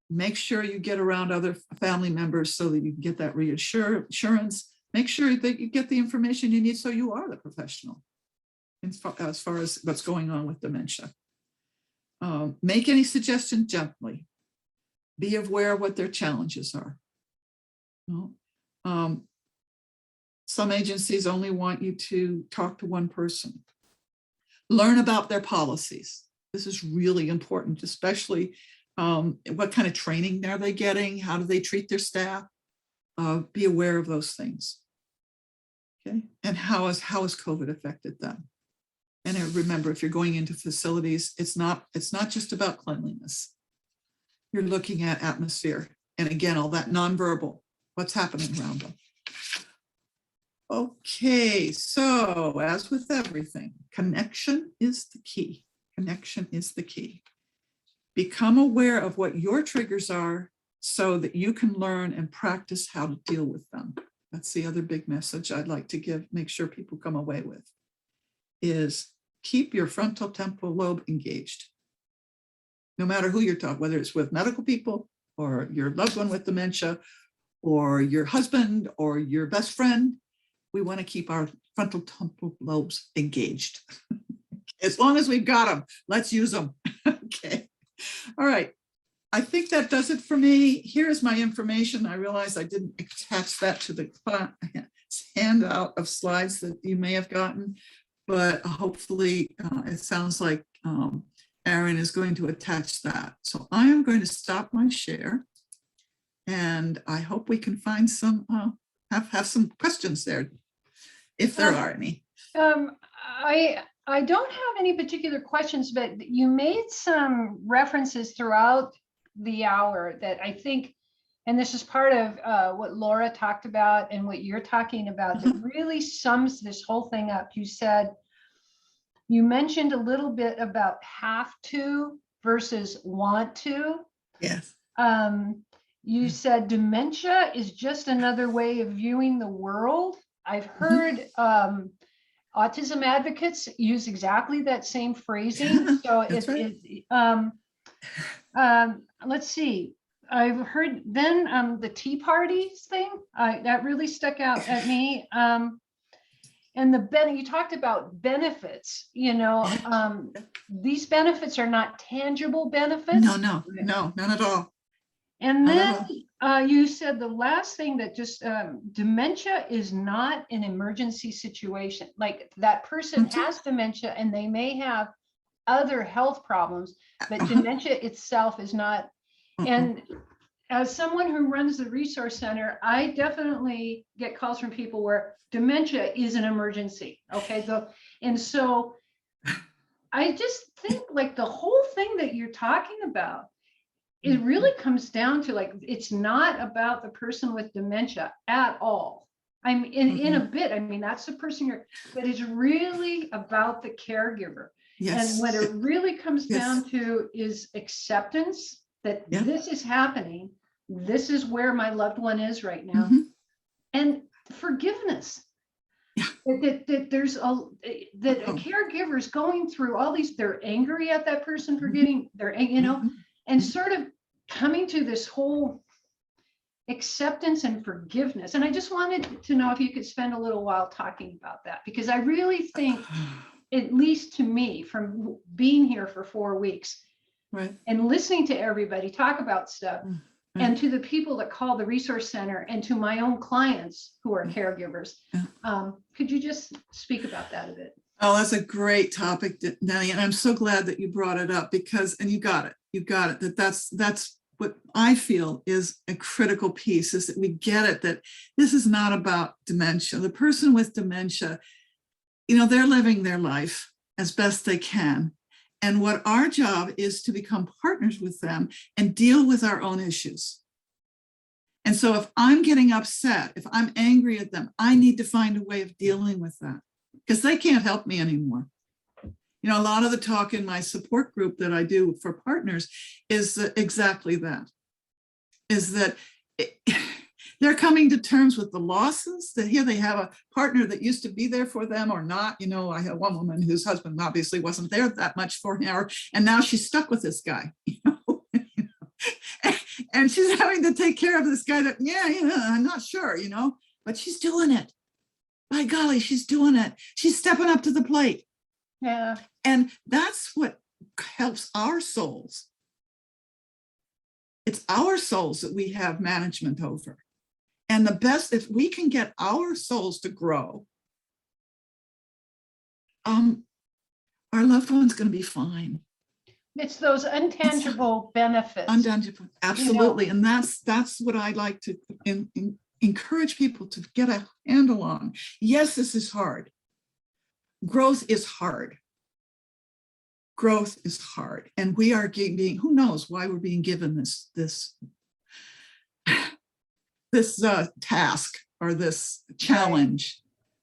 make sure you get around other family members so that you can get that reassurance. Make sure that you get the information you need so you are the professional as far as what's going on with dementia. Make any suggestion gently. Be aware of what their challenges are. Some agencies only want you to talk to one person. Learn about their policies. This is really important, especially what kind of training are they getting? How do they treat their staff? Be aware of those things. Okay, and how has COVID affected them? And remember, if you're going into facilities, it's not just about cleanliness. You're looking at atmosphere. And again, all that nonverbal, what's happening around them. Okay, so as with everything, connection is the key. Connection is the key. Become aware of what your triggers are so that you can learn and practice how to deal with them. That's the other big message I'd like to make sure people come away with, is keep your frontal temporal lobe engaged. No matter who you're talking, whether it's with medical people or your loved one with dementia or your husband or your best friend, we want to keep our frontal temporal lobes engaged. As long as we've got them, let's use them. Okay. All right. I think that does it for me. Here's my information. I realized I didn't attach that to the handout of slides that you may have gotten, but hopefully it sounds like Erin is going to attach that. So I am going to stop my share, and I hope we can find some, have some questions there, if there are any. I don't have any particular questions, but you made some references throughout the hour that I think, and this is part of what Laura talked about and what you're talking about, that really sums this whole thing up. You mentioned a little bit about have to versus want to. Yes. You said dementia is just another way of viewing the world. I've heard autism advocates use exactly that same phrasing. So let's see. I've heard then the Tea Parties thing that really stuck out at me. And you talked about benefits. You know, these benefits are not tangible benefits. No, none at all. And then you said the last thing that just dementia is not an emergency situation. Like that person has dementia and they may have other health problems, but dementia itself is not. And as someone who runs the resource center, I definitely get calls from people where dementia is an emergency. Okay, and so I just think like the whole thing that you're talking about, it really comes down to like, it's not about the person with dementia at all. I'm in a bit, I mean, that's the person but it's really about the caregiver. Yes. And what it really comes down to is acceptance that this is happening. This is where my loved one is right now. And forgiveness. That there's a caregiver is going through all these, they're angry at that person for getting, and sort of coming to this whole acceptance and forgiveness. And I just wanted to know if you could spend a little while talking about that, because I really think, at least to me, from being here for 4 weeks and listening to everybody talk about stuff, and to the people that call the resource center and to my own clients who are caregivers, could you just speak about that a bit? Oh, that's a great topic, Denny, and I'm so glad that you brought it up because, and you got it, that's what I feel is a critical piece, is that we get it, that this is not about dementia. The person with dementia, they're living their life as best they can. And what our job is to become partners with them and deal with our own issues. And so if I'm getting upset, if I'm angry at them, I need to find a way of dealing with that, because they can't help me anymore. A lot of the talk in my support group that I do for partners is exactly that, is that they're coming to terms with the losses, that here they have a partner that used to be there for them or not. I had one woman whose husband obviously wasn't there that much for her, and now she's stuck with this guy, and she's having to take care of this guy that, I'm not sure, but she's doing it. By golly, she's doing it. She's stepping up to the plate. Yeah. And that's what helps our souls. It's our souls that we have management over. And the best, if we can get our souls to grow, our loved one's going to be fine. It's those intangible benefits. Untangible, absolutely. And that's what I like to encourage people to get a handle on. Yes, this is hard. Growth is hard. Growth is hard. And we are being, who knows why we're being given this task or this challenge.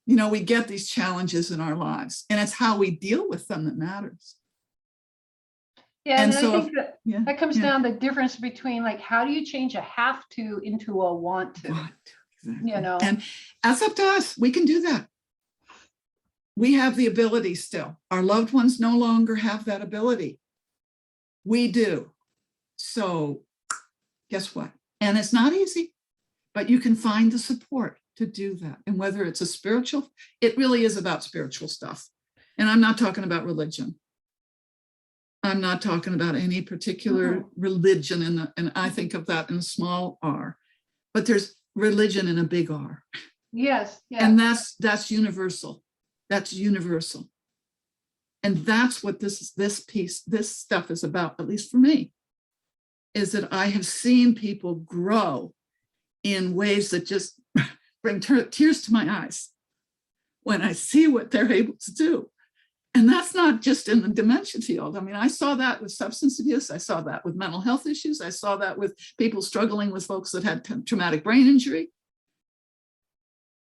We get these challenges in our lives, and it's how we deal with them that matters. Yeah, and so I think that comes down the difference between, like, how do you change a have to into a want to? Exactly. And that's up to us. We can do that. We have the ability still. Our loved ones no longer have that ability. We do. So guess what? And it's not easy, but you can find the support to do that. And whether it's a spiritual, it really is about spiritual stuff. And I'm not talking about religion. I'm not talking about any particular religion, and I think of that in a small r, but there's religion in a big R. Yes. And that's universal. That's universal. And that's what this stuff is about, at least for me, is that I have seen people grow in ways that just bring tears to my eyes when I see what they're able to do. And that's not just in the dementia field. I mean, I saw that with substance abuse. I saw that with mental health issues. I saw that with people struggling with folks that had traumatic brain injury.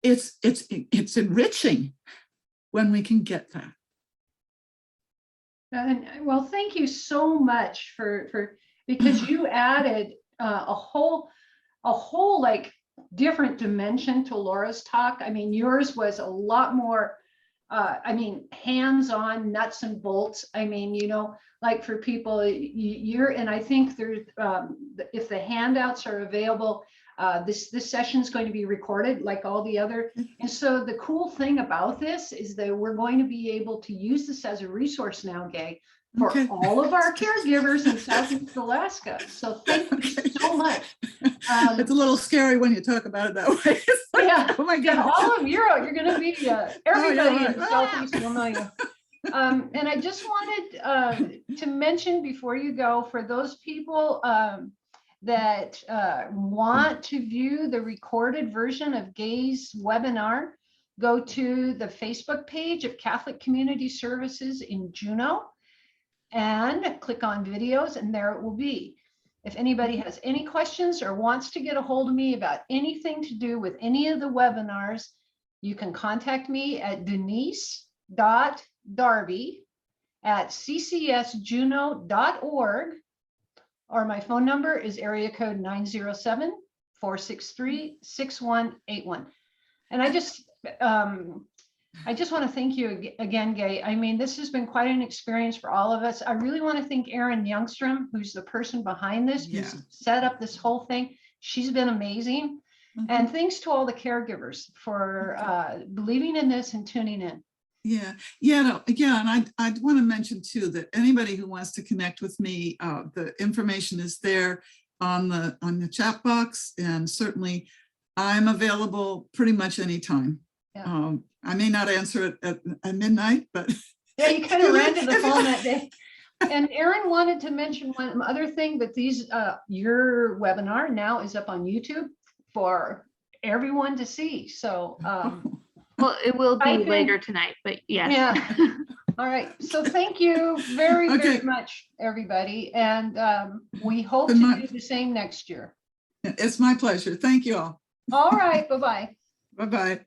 It's enriching when we can get that. And well, thank you so much for because you added a whole like different dimension to Laura's talk. I mean, yours was a lot more hands-on, nuts and bolts. I mean, like for people, and I think there's, if the handouts are available, this session is going to be recorded like all the other. And so the cool thing about this is that we're going to be able to use this as a resource now, Gay, for all of our caregivers in Southeast Alaska. So thank you so much. It's a little scary when you talk about it that way. Like, yeah, oh my God. All of Europe, you're going to be everybody in Southeast will know you. And I just wanted to mention before you go, for those people that want to view the recorded version of Gay's webinar, go to the Facebook page of Catholic Community Services in Juneau and click on videos, and there it will be. If anybody has any questions or wants to get a hold of me about anything to do with any of the webinars, you can contact me at denise.darby@ccsjuneau.org, or my phone number is area code 907-463-6181. And I just want to thank you again, Gay. I mean, this has been quite an experience for all of us. I really want to thank Erin Youngstrom, who's the person behind this, who's set up this whole thing. She's been amazing. And thanks to all the caregivers for believing in this and tuning in. And I want to mention too that anybody who wants to connect with me, the information is there on the chat box, and certainly I'm available pretty much anytime. I may not answer it at midnight, but yeah, you kind of ran to the phone that day. And Erin wanted to mention one other thing, that your webinar now is up on YouTube for everyone to see. So, Well, it will be Type in- later tonight, but yes. yeah. All right. So thank you very, very Okay. much, everybody. And we hope Good to night. do the same next year. It's my pleasure. Thank you all. All right. Bye-bye. Bye-bye.